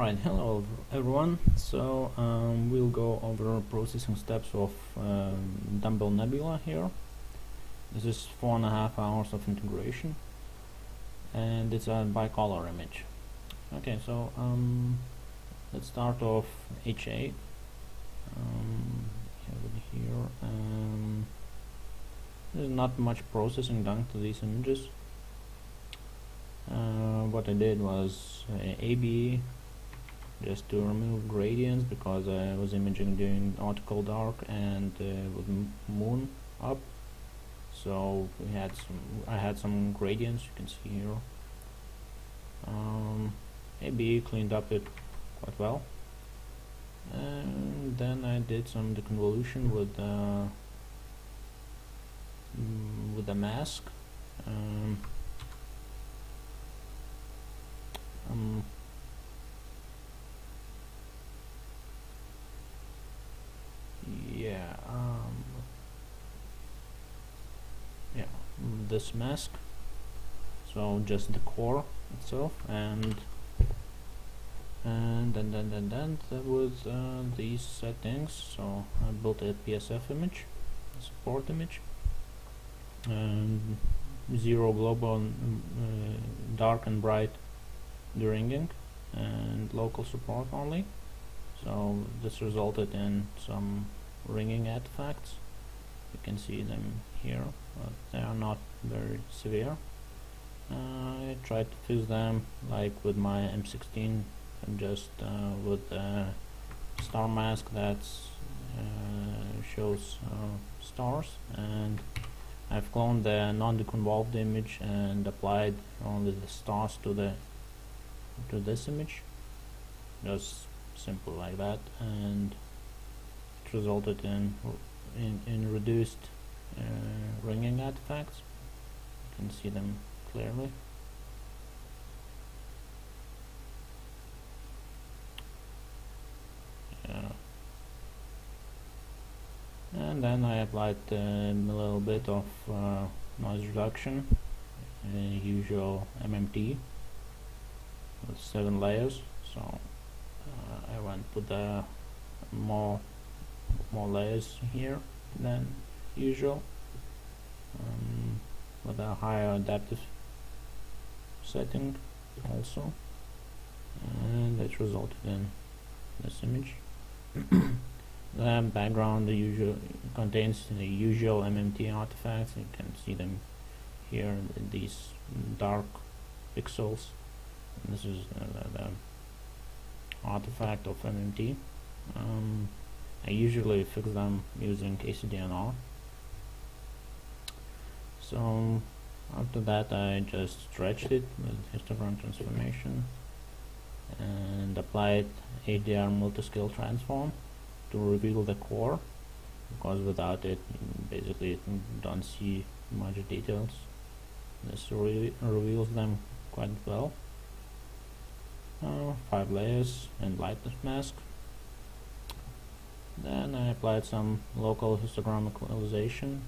Alright, hello everyone. So we'll go over processing steps of Dumbell Nebula here. This is 4.5 hours of integration, and it's a bicolor image. Okay, so let's start off HA. Here, there's not much processing done to these images. What I did was AB, just to remove gradients, because I was imaging during optical dark and with moon up, so I had some gradients, you can see here. AB cleaned up it quite well, and then I did some deconvolution with the mask. This mask, so just the core itself, and then that was these settings. So I built a PSF image, a support image, and zero global dark and bright deringing, and local support only. So this resulted in some ringing artifacts. You can see them here, but they are not very severe. I tried to fix them like with my M16, and just with a star mask that shows stars, and I've cloned the non-deconvolved image and applied only the stars to this image, just simple like that, and it resulted in reduced ringing artifacts. You can see them clearly. And then I applied a little bit of noise reduction, usual MMT with 7 layers. So I went with the more layers here than usual, with a higher adaptive setting also, and it resulted in this image. The background contains the usual MMT artifacts. You can see them here, these dark pixels. And this is the artifact of MMT. I usually fix them using KCDNR. So after that I just stretched it with histogram transformation and applied HDR multiscale transform to reveal the core, because without it basically you don't see much details. This reveals them quite well. 5 layers and lightness mask. Then I applied some local histogram equalization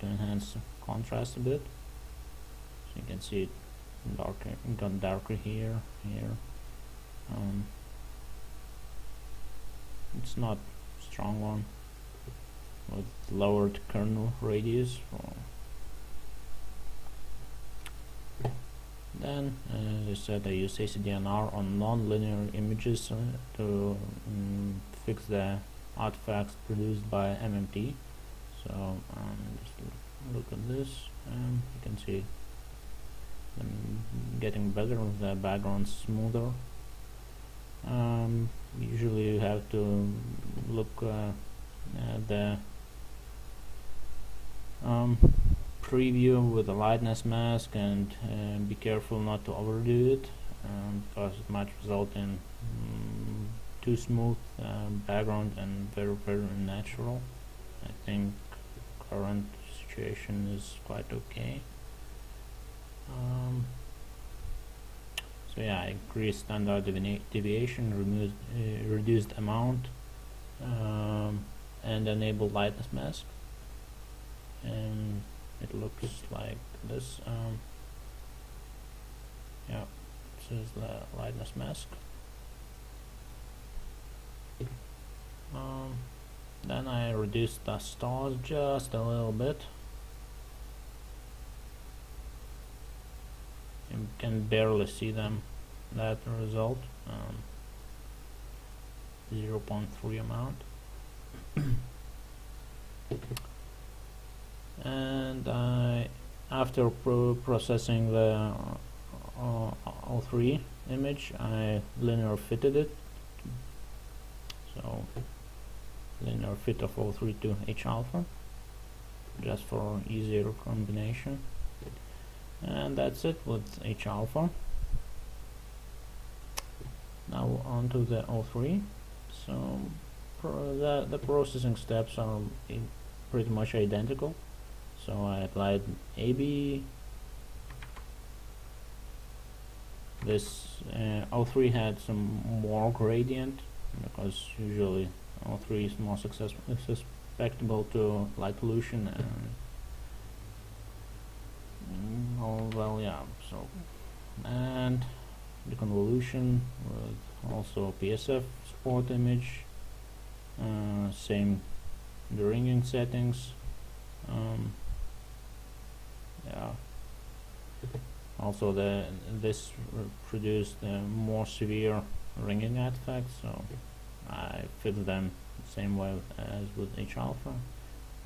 to enhance contrast a bit. So you can see it got darker here. It's not a strong one, with lowered kernel radius. Then, as I said, I use ACDNR on non-linear images to fix the artifacts produced by MMT. So just look at this, you can see them getting better with the background smoother. Usually you have to look at the preview with a lightness mask, and be careful not to overdo it, because it might result in too smooth background and very unnatural. I think current situation is quite okay. So yeah, I increased standard deviation, reduced amount, and enabled lightness mask, and it looks like this. Yeah, this is the lightness mask. Then I reduced the stars just a little bit. You can barely see them, that result. 0.3 amount. And after processing the O3 image, I linear fitted it. So linear fit of O3 to H alpha, just for easier combination. And that's it with H alpha. Now onto the O3. So the processing steps are pretty much identical. So I applied AB. This O3 had some more gradient because usually O3 is more susceptible to light pollution and well, yeah. So, and the convolution with also PSF support image, same the ringing settings. Yeah. Also, this produced more severe ringing artifacts, so I fixed them the same way as with H alpha.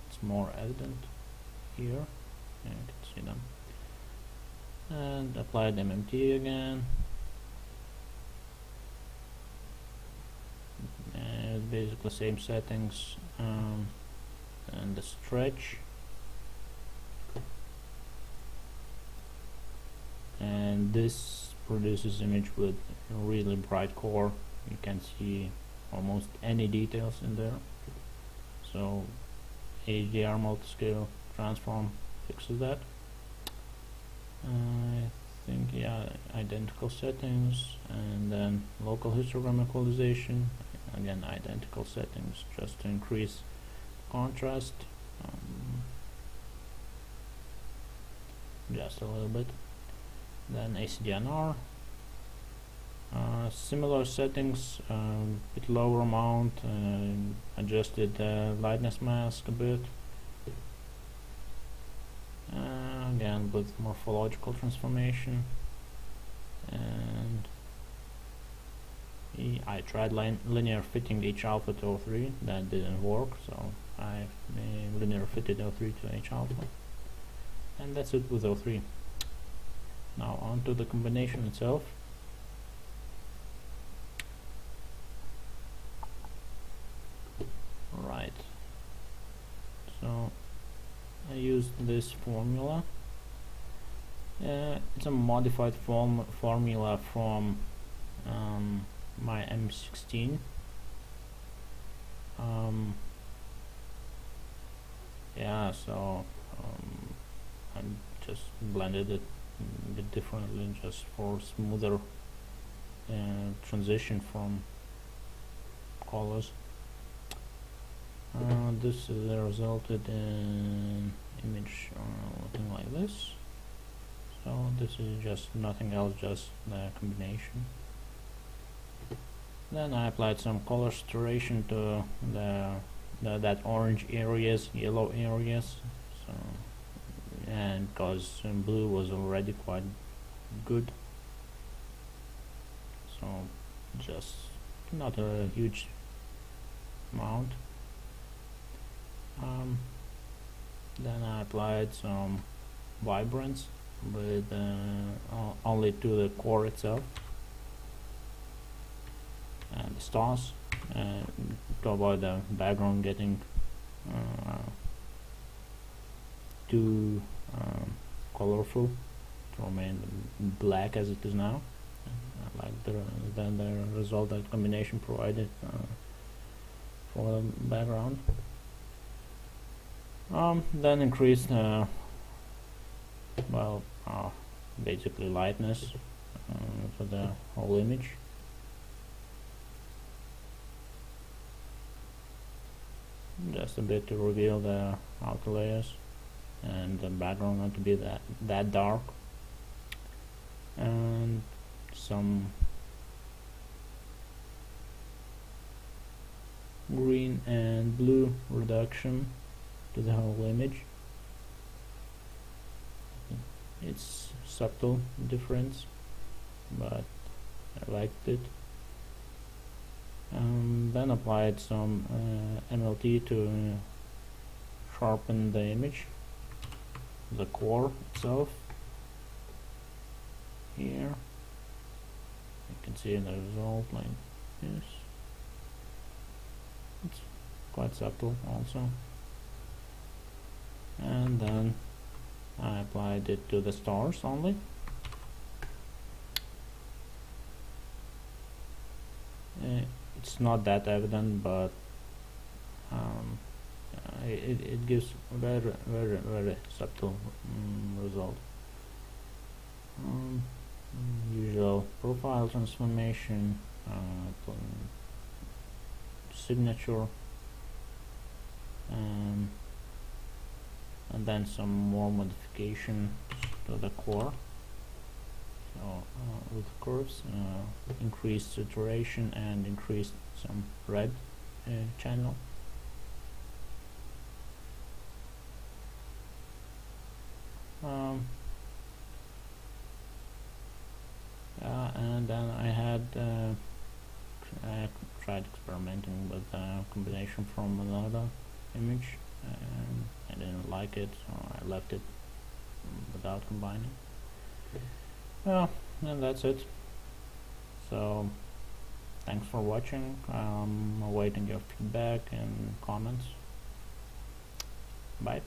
It's more evident here. Yeah, you can see them. And applied MMT again. And basically same settings, and the stretch. And this produces image with a really bright core. You can see almost any details in there. So HDR multiscale transform fixes that. I think, yeah, identical settings, and then local histogram equalization, again identical settings, just to increase contrast, just a little bit. Then ACDNR, similar settings, bit lower amount, adjusted the lightness mask a bit. Again with morphological transformation, and I tried linear fitting H alpha to O3, that didn't work, so I linear fitted O3 to H alpha, and that's it with O3. Now onto the combination itself. Right, so I used this formula. It's a modified formula from my M16. Yeah, so I just blended it a bit differently just for smoother transition from colors. This resulted in image looking like this. So this is just nothing else, just the combination. Then I applied some color saturation to that orange areas, yellow areas. So, and because blue was already quite good, so just not a huge amount. Then I applied some vibrance with only to the core itself and the stars, to avoid the background getting too colorful, to remain black as it is now. I like the result that combination provided for the background. Then increased basically lightness for the whole image. Just a bit to reveal the outer layers and the background not to be that dark, and green and blue reduction to the whole image. It's subtle difference, but I liked it. Then applied some MLT to sharpen the image, the core itself. Here you can see the result like this. It's quite subtle also. And then I applied it to the stars only. It's not that evident, but it gives very subtle result. Usual profile transformation, signature, and then some more modification to the core. So with curves, increased saturation and increased some red channel. And then I tried experimenting with a combination from another image, and I didn't like it, so I left it without combining. And that's it. So thanks for watching. I'm awaiting your feedback and comments. Bye.